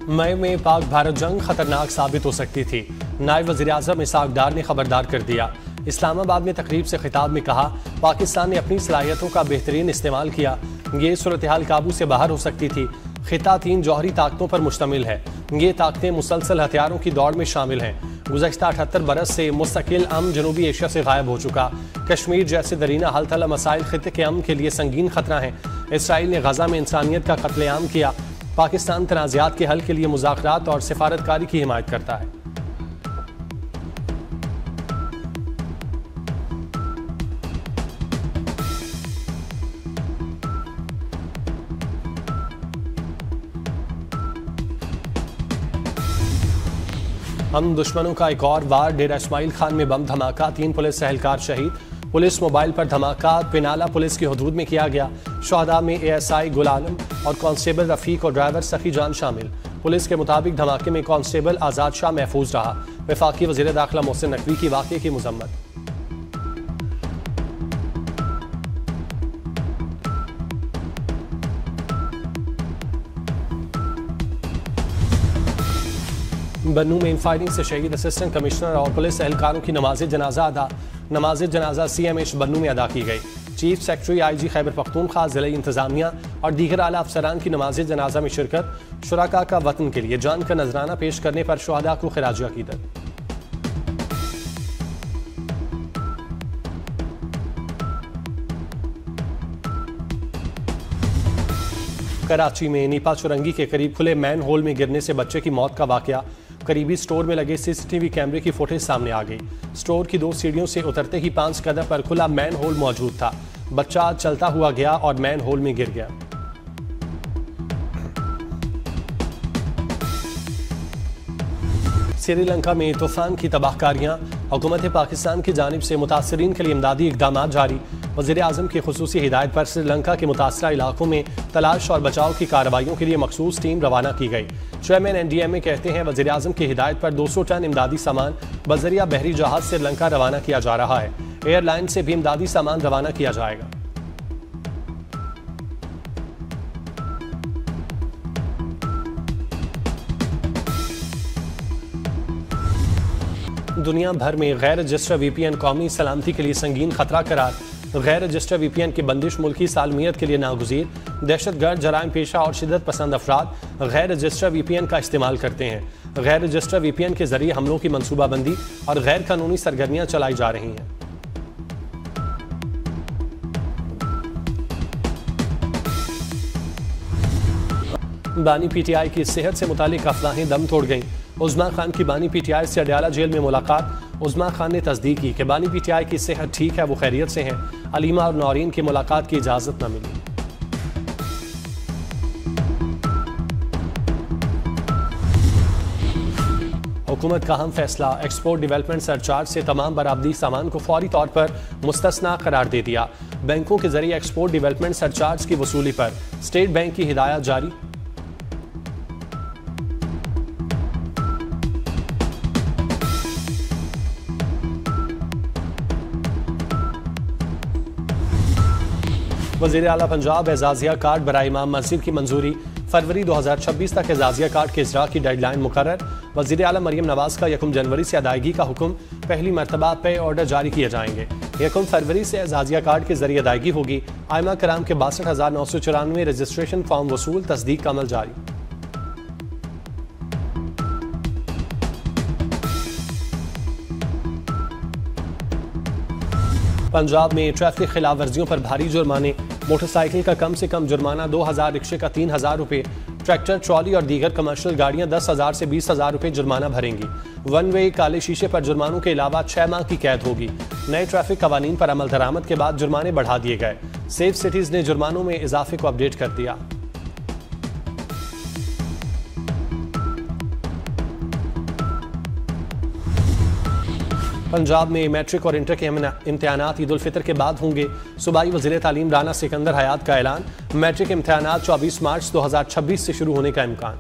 मई में पाक भारत जंग खतरनाक साबित हो सकती थी। नायब वज़ीर-ए-आज़म इसहाक डार ने खबरदार कर दिया। इस्लामाबाद में तकरीब से खिताब में कहा, पाकिस्तान ने अपनी सलाहियतों का बेहतरीन इस्तेमाल किया। ये सूरत हाल काबू से बाहर हो सकती थी। खिता 3 जौहरी ताकतों पर मुश्तमिल है। ये ताकतें मुसलसल हथियारों की दौड़ में शामिल हैं। गुज़श्ता 78 बरस से मुस्तकिल अमन जनूबी एशिया से गायब हो चुका। कश्मीर जैसे दरीना हलतला मसाइल खिते के अमन के लिए संगीन खतरा है। इसराइल ने गजा में इंसानियत का कत्लेआम किया। पाकिस्तान तनाज़ात के हल के लिए मुज़ाकरात और सिफारतकारी की हिमायत करता है। हम दुश्मनों का एक और वार। डेरा इस्माइल खान में बम धमाका, 3 पुलिस एहलकार शहीद। पुलिस मोबाइल पर धमाका पिनाला पुलिस की हदूद में किया गया। शहदा में ASI गुल आलम और कांस्टेबल रफीक और ड्राइवर सखी जान शामिल। पुलिस के मुताबिक धमाके में कांस्टेबल आज़ाद शाह महफूज रहा। वफाकी वज़ीर दाखिला मोहसिन नकवी की वाक़े की मज़म्मत। बन्नू में फायरिंग से शहीद असिस्टेंट कमिश्नर और पुलिस एहलकारों की नमाज जनाजा अदा। नमाज जनाजा CMH बन्नू में अदा की गई। Chief secretary IG Khyber Pakhtunkhwa, ज़िला इंतजामिया और दीगर आला अफसरान की नमाज जनाजा में शिरकत। शुरका का वतन के लिए जान का नजराना पेश करने पर शुहदा को खिराज अकीदत। कराची में नीपा चुरंगी के करीब खुले मैन होल में गिरने से बच्चे की मौत का वाकया। करीबी स्टोर में लगे CCTV कैमरे की फुटेज सामने आ गई। स्टोर की 2 सीढ़ियों से उतरते ही 5 कदम पर खुला मैन होल मौजूद था। बच्चा चलता हुआ गया और मैन होल में गिर गया। श्रीलंका में तूफान की तबाहकारियां। हुकूमत पाकिस्तान की जानिब से मुतासरीन के लिए इमदादी इकदाम जारी। वज़ीर-ए-आज़म की खुसूसी हिदायत पर श्रीलंका के मुतासरा इलाकों में तलाश और बचाव की कार्रवाइयों के लिए मखसूस टीम रवाना की गई। चेयरमैन NDMA कहते हैं, वज़ीर-ए-आज़म की हिदायत पर 200 टन इमदादी सामान बजरिया बहरी जहाज श्रीलंका रवाना किया जा रहा है। एयरलाइन से भी इमदादी सामान रवाना किया जाएगा। दुनिया भर में गैर रजिस्टर VPN कौमी सलामती के लिए संगीन खतरा करार। गैर रजिस्टर VPN की बंदिश मुल्की सालमियत के लिए नागुज़ीर। दहशतगर्द, जराइम पेशा और शिदत पसंद अफराद गैर रजिस्टर VPN का इस्तेमाल करते हैं। गैर रजिस्टर VPN के जरिए हमलों की मनसूबाबंदी और गैर कानूनी सरगर्मियां चलाई जा रही हैं। बानी PTI की सेहत से मुतालिक अफवाहें दम तोड़ गईं। उज़्मा खान की बानी PTI से अडयाला जेल में मुलाकात। उज़्मा खान ने तस्दीक की कि बानी PTI की सेहत ठीक है, वो खैरियत से हैं। अलीमा और नौरीन की मुलाकात की इजाज़त न मिली। हुकूमत का अहम फैसला, एक्सपोर्ट डेवलपमेंट सरचार्ज से तमाम बरामदी सामान को फौरी तौर पर मुस्तस्ना करार दे दिया। बैंकों के जरिए एक्सपोर्ट डेवलपमेंट सरचार्ज की वसूली पर स्टेट बैंक की हिदायत जारी। वज़ीर आला पंजाब एजाजिया कार्ड बराए इमाम मस्जिद की मंजूरी। फरवरी 2026 तक एजाजिया कार्ड के इजरा की डेडलाइन मुकर्रर। वज़ीर आला मरियम नवाज का 1 जनवरी से अदायगी का हुक्म। पहली मरतबा पे ऑर्डर जारी किए जाएंगे। 1 फरवरी से एजाजिया कार्ड के जरिए अदायगी होगी। आइमा कराम के 62,994 रजिस्ट्रेशन फॉर्म वसूल, तस्दीक का अमल जारी। पंजाब में ट्रैफिक खिलाफ वर्जियों पर भारी जुर्माने। मोटरसाइकिल का कम से कम जुर्माना 2,000, रिक्शे का 3,000 रुपये। ट्रैक्टर, ट्रॉली और दीगर कमर्शियल गाड़ियां 10,000 से 20,000 रुपये जुर्माना भरेंगी। वन वे काले शीशे पर जुर्मानों के अलावा 6 माह की कैद होगी। नए ट्रैफिक कवानीन पर अमल दरामद के बाद जुर्माने बढ़ा दिए गए। सेफ सिटीज ने जुर्मानों में इजाफे को अपडेट कर दिया। पंजाब में मैट्रिक और इंटर के इम्तिहानात ईद उल फितर के बाद होंगे। सूबाई वज़ीर तालीम राना सिकंदर हयात का ऐलान। मैट्रिक इम्तिहानात 24 मार्च 2026 से शुरू होने का इम्कान।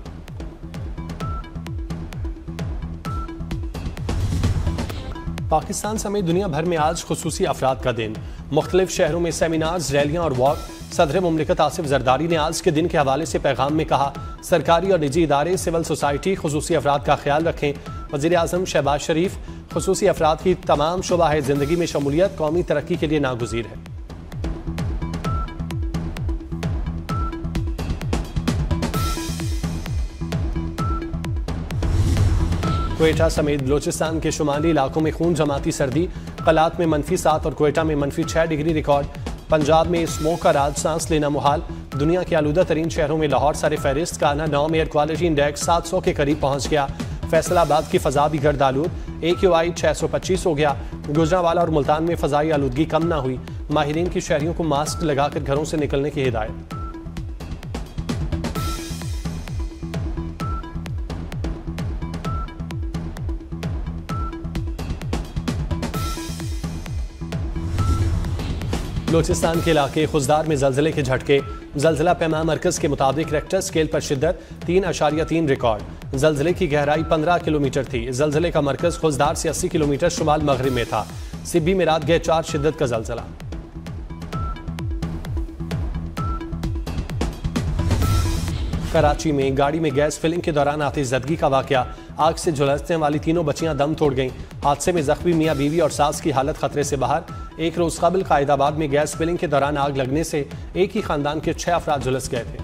पाकिस्तान समेत दुनिया भर में आज खुसूसी अफराद का दिन। मुख्तलिफ शहरों में सेमिनार्स, रैलियां और वॉक। सदर मुमलिकत आसिफ जरदारी ने आज के दिन के हवाले से पैगाम में कहा, सरकारी और निजी इदारे, सिविल सोसाइटी खुसूसी अफराद का ख्याल रखें। वज़ीर आज़म शहबाज शरीफ, खुसूसी अफराद की तमाम शुबाह ज़िंदगी में शमूलियत कौमी तरक्की के लिए नागुज़ीर है। क्वेटा समेत बलोचिस्तान के शुमाली इलाकों में खून जमाती सर्दी, कलात में -7 और क्वेटा में -6 डिग्री रिकॉर्ड। पंजाब में स्मोक का राज सांस लेना मुहाल। दुनिया के आलूदा तरीन शहरों में लाहौर सर फहरिस्त का ना 9 एयर क्वालिटी इंडेक्स 700 के करीब पहुंच गया। फैसलाबाद की फजा भी गर्द आलूद, AQI 625 हो गया। गुजरांवाला और मुल्तान में फजाई आलूदगी कम ना हुई। माहिरीन की शहरियों को मास्क लगाकर घरों से निकलने की हिदायत। बलोचिस्तान के इलाके खुजदार में जल्जले के झटके। जल्जला पैमा मरकज के मुताबिक रेक्टर स्केल पर शिद्दत 3.3 रिकॉर्ड। जल्जले की गहराई 15 किलोमीटर थी। जल्जले का मरकज खुजदार से 80 किलोमीटर शुमाल मगरिब में था। सिब्बी में रात गए 4 शिद्दत का जल्जला। कराची में गाड़ी में गैस फिलिंग के दौरान आतिशज़दगी का वाकया। आग से झुलसने वाली तीनों बच्चियां दम तोड़ गईं। हादसे में जख्मी मियां बीवी और सास की हालत खतरे से बाहर। एक रोज कबल कायदाबाद में गैस फिलिंग के दौरान आग लगने से एक ही खानदान के 6 अफराद झुलस गए थे।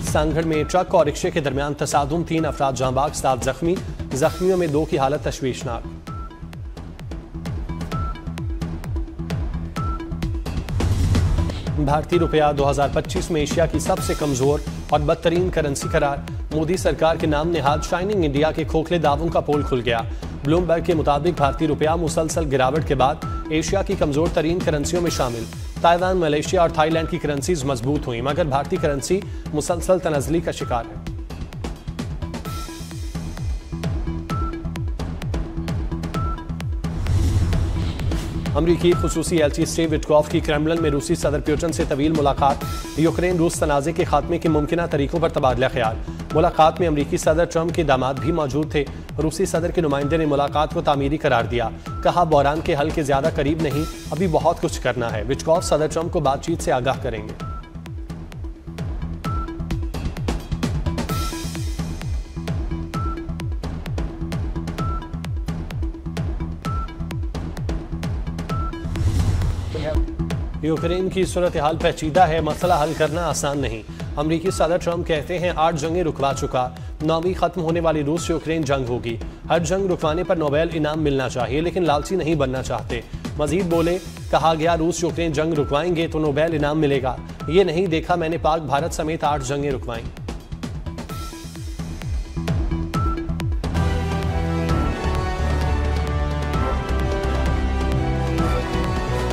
सांगढ़ में ट्रक और रिक्शे के दरमियान तसादुम, 3 अफराद जाँ बाग, 7 जख्मी। जख्मियों में 2 की हालत तशवीशनाक। भारतीय रुपया 2025 में एशिया की सबसे कमजोर और बदतरीन करेंसी करार। मोदी सरकार के नाम नेहाद शाइनिंग इंडिया के खोखले दावों का पोल खुल गया। ब्लूमबर्ग के मुताबिक भारतीय रुपया मुसलसल गिरावट के बाद एशिया की कमजोर तरीन करेंसियों में शामिल। ताइवान, मलेशिया और थाईलैंड की करेंसीज मजबूत हुई, मगर भारतीय करेंसी मुसलसल तनज़ली का शिकार है। अमरीकी खुसूसी एलची स्टीव विटकॉफ की क्रेमलिन में रूसी सदर पुतिन से तवील मुलाकात। यूक्रेन रूस तनाज़े के खात्मे के मुमकिन तरीकों पर तबादला ख्याल। मुलाकात में अमरीकी सदर ट्रंप के दामाद भी मौजूद थे। रूसी सदर के नुमाइंदे ने मुलाकात को तामीरी करार दिया। कहा, बहरान के हल के ज्यादा करीब नहीं, अभी बहुत कुछ करना है। विटकॉफ सदर ट्रंप को बातचीत से आगाह करेंगे। यूक्रेन की सूरत हाल पेचीदा है, मसला हल करना आसान नहीं। अमरीकी सदर ट्रंप कहते हैं 8 जंगें रुकवा चुका, 9वीं खत्म होने वाली रूस यूक्रेन जंग होगी। हर जंग रुकवाने पर नोबेल इनाम मिलना चाहिए, लेकिन लालची नहीं बनना चाहते। मजीद बोले, कहा गया रूस यूक्रेन जंग रुकवाएंगे तो नोबेल इनाम मिलेगा। ये नहीं देखा मैंने पाक भारत समेत 8 जंगें रुकवाई।